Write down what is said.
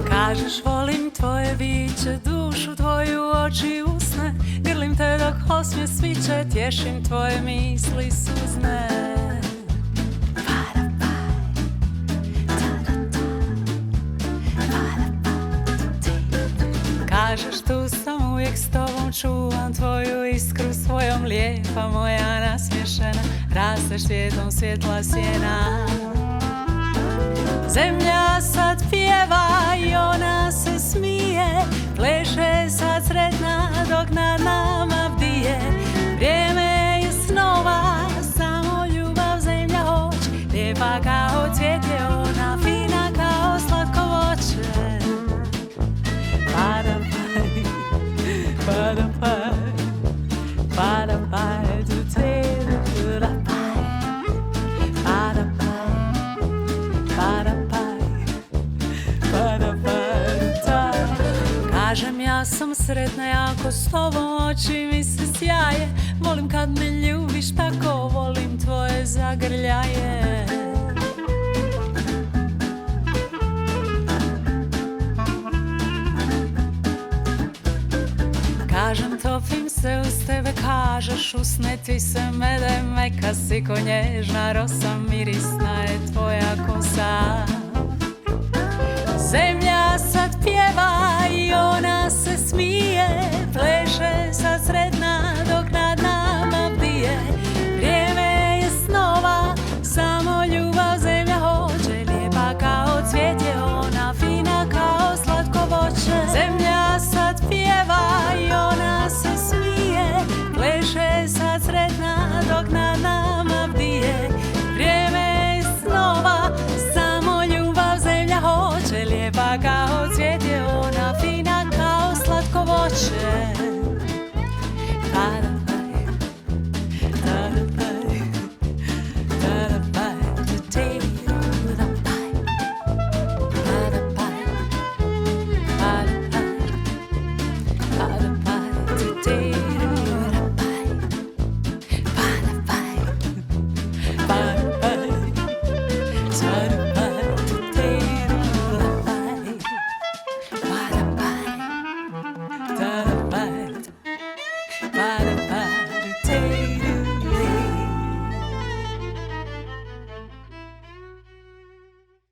Kažeš volim tvoje biće, dušu tvoju, oči, usne. Grlim te dok osmije sviće, tješim tvoje misli suzne. Kažeš tu sam uvijek s tobom, čuvam tvoju iskru svojom, lijepa moja nasmješena, rasteš svijetom svjetla sjena. Zemlja sad pjeva i ona se smije, pleše sad sretna dok nad nama bdije. Vrijeme je snova, samo ljubav zemlja hoće, lijepa kao cvijet je ona, fina kao slatko voće. Padapaj, padapaj, padapaj, tu te padapaj, padapaj, padapaj, padapaj. Kažem ja sam sretna jako s tobom, oči mi se sjaje. Volim kad me ljubiš tako, volim tvoje zagrljaje. Kažem topim se uz tebe, kažeš usne ti se mede, meka si ko nježna rosa, mirisna je tvoja kosa. Zemlja sad pjeva i ona se smije, pleše sad sretna